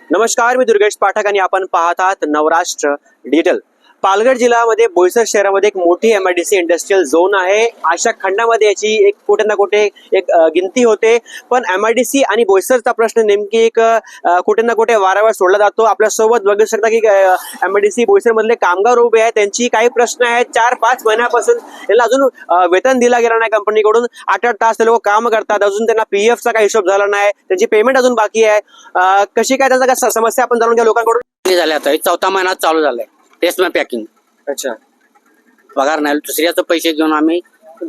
नमस्कार, मी दुर्गेश पाठक आणि आपण पाहत आहात नवराष्ट्र डिजिटल। पालघर जिल्ह्यामध्ये बोईसर शहरामध्ये एक मोठी MIDC इंडस्ट्रियल झोन आहे। अशा खंडामध्ये याची एक कुठे ना कुठे एक गिनती होते, पण MIDC आणि बोईसरचा प्रश्न नेमकी एक कुठे ना कुठे वारंवार सोडला जातो। आपल्या सोबत बघू शकता की MIDC बोईसर मधले कामगार उभे आहेत, त्यांची काही प्रश्न आहेत। 4-5 महिन्यापासून यांना अजून वेतन दिला गेला नाही कंपनीकडून। 8-8 तास ते लोक काम करतात, अजून त्यांना PF चा काही हिशोब झाला नाही, त्यांची पेमेंट अजून बाकी आहे। कशी काय त्यांचा समस्या आपण जाणून घ्या लोकांकडून। झाले आता 4था महिना चालू झालाय टेस्ट में पॅकिंग। अच्छा, पगार नाही, दुसऱ्याचे पैसे घेऊन आम्ही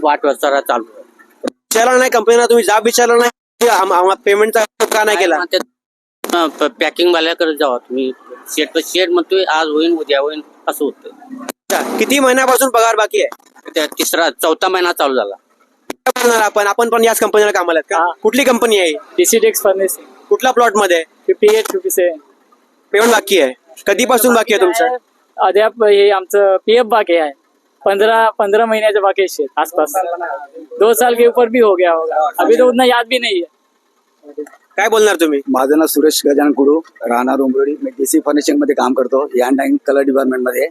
वाट वाचता चालू आहे। विचारला नाही कंपनीला, तुम्ही जाब विचारला नाही पेमेंटचा का नाही केला? पॅकिंग वाल्याकडे जावा तुम्ही, शेट म्हणतोय आज होईल उद्या होईल असं होतं। अच्छा, किती महिन्यापासून पगार बाकी आहे? 4था महिना चालू झाला। काय बोलणार आपण पण याच कंपनीला कामाला आहेत का? कुठली कंपनी आहे? DC Tex फर्नेसिंग। कुठल्या प्लॉट मध्ये? 58, 57 पेमेंट बाकी आहे? कधीपासून बाकी आहे तुमचं? अद्याप हे आमचं PF बाकी है। 15 महीने से बाकी है आसपास। 2 साल के ऊपर भी हो गया होगा, अभी तो उतना याद भी नहीं है। काय बोलणार तुम्ही? माझं नाव सुरेश गजानन कुडू, राहणार उंबरोडी। मी DC फर्निशिंग मध्ये काम करतो, यान डाईंग कलर डिपार्टमेंट मध्ये।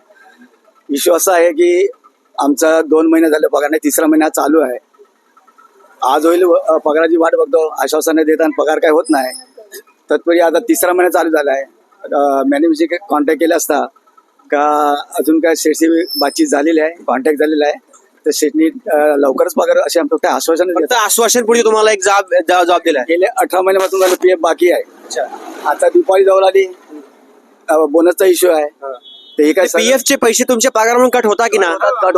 इश्यू असा आहे की आमचा 2 महिने झाले पगार नाही, 3रा महिना चालू आहे। आज होईल पगाराची वाट बघतो, आश्वासने देताना पगार काय होत नाही। तत्पूर्वी आता 3रा महिना चालू झाला आहे। मॅनेजरशी कॉन्टॅक्ट केला असता का अजून काय शेटशी बातचीत झालेली आहे, कॉन्टॅक्ट झालेला आहे, तर शेटनी लवकरच पगार असे फक्त आश्वासन फक्त आश्वासन पुढे तुम्हाला एक जबाब दिला? गेले 18 महिन्यापासून झालं PF बाकी आहे। आता दिवाळी जवळ आली, बोनसचा इश्यू आहे, तर हे काय PF चे पैसे तुमच्या पगारावरून कट होता की ना? कट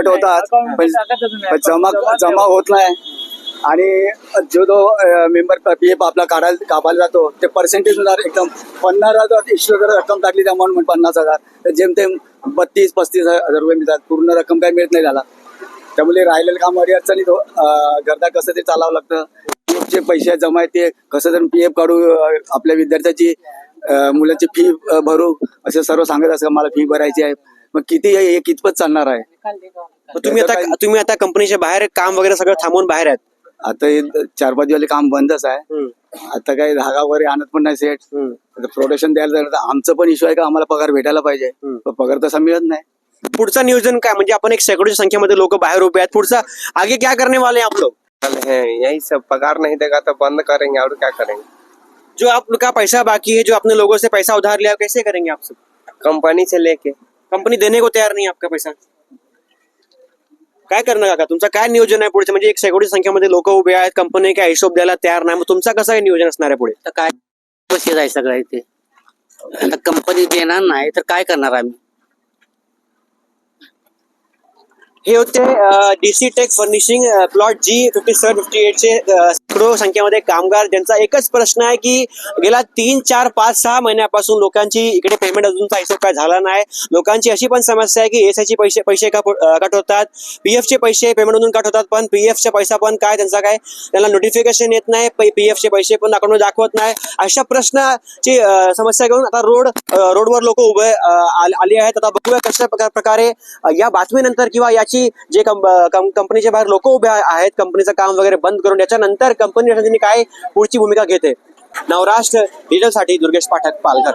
होतात पण जमा होत नाही। आणि जो मेंबर PF आपला कापायला जातो ते पर्सेंटेज नुसार एकदम 50,000 इश्यू रक्कम टाकली त्या अमाऊंट 50,000, तर जेमतेम 32-35 हजार रुपये मिळतात, पूर्ण रक्कम काय मिळत नाही त्याला। त्यामुळे राहिलेलं काम अडचणीत घरदा कसं ते चालावं लागतं। PF चे पैसे जमा आहेत ते कसं तर PF काढू, आपल्या विद्यार्थ्याची मुलाची फी भरू, असे सर्व सांगत असं मला फी भरायची आहे। मग किती हे कितपत चालणार आहे? तुम्ही आता कंपनीच्या बाहेर काम वगैरे सगळं थांबवून बाहेर आहेत? आता 4-5 दिवस काम बंदच आहे। आता काही धागा वगैरे आणत पण नाही सेट, प्रोडक्शन द्यायला झालं तर आमचं पण इश्यू आहे का आम्हाला पगार भेटायला पाहिजे, पण पगार तसा मिळत नाही। पुढचं नियोजन काय? म्हणजे आपण एक शेकडोच्या संख्येमध्ये लोक बाहेर उभे आहेत, पुढचा आगे क्या करने वाले हैं आप लोग? यही सब, पगार नहीं देगा तो बंद करेंगे और क्या करेंगे। जो आपका पैसा बाकी है, जो अपने लोगों से पैसा उधार लिया, कैसे करेंगे आप सब? कंपनी से लेके। कंपनी देने को तयार नहीं आपका पैसा, काय करणार काका? तुमचं काय नियोजन आहे पुढचं? म्हणजे एक शेकडोच्या संख्येमध्ये लोक उभे आहेत, कंपनी काय हिशोब द्यायला तयार नाही, मग तुमचा कसं काय नियोजन असणार आहे पुढे? तर काय पैसे जाय सगळं इथे, आता कंपनी देणार नाही तर काय करणार आम्ही? हे होते DC take furnishing plot G57, 58 चे शेकडो संख्येमध्ये कामगार, ज्यांचा एकच प्रश्न आहे की गेल्या 3, 4, 5, 6 महिन्यापासून लोकांची इकडे पेमेंट अजूनचा हिशोब काय झाला नाही। लोकांची अशी पण समस्या आहे की ESI चे पैसे कट होतात, PF चे पैसे पेमेंट मधून कट होतात, पण PF चा पैसा पण काय त्यांचा त्यांना नोटिफिकेशन येत नाही, PF चे पैसे पण अकाउंटवर दाखवत नाही। अशा प्रश्नाची समस्या घेऊन आता रोडवर लोक उभे आले आहेत। आता बघूया कशा प्रकारे या बातमीनंतर किंवा जे कंपनीच्या बाहेर लोक उभे आहेत, कंपनीचं काम वगैरे बंद करून याच्यानंतर कंपनी काय पुढची भूमिका घेते। नवराष्ट्र डिजिटल साठी दुर्गेश पाठक, पालघर।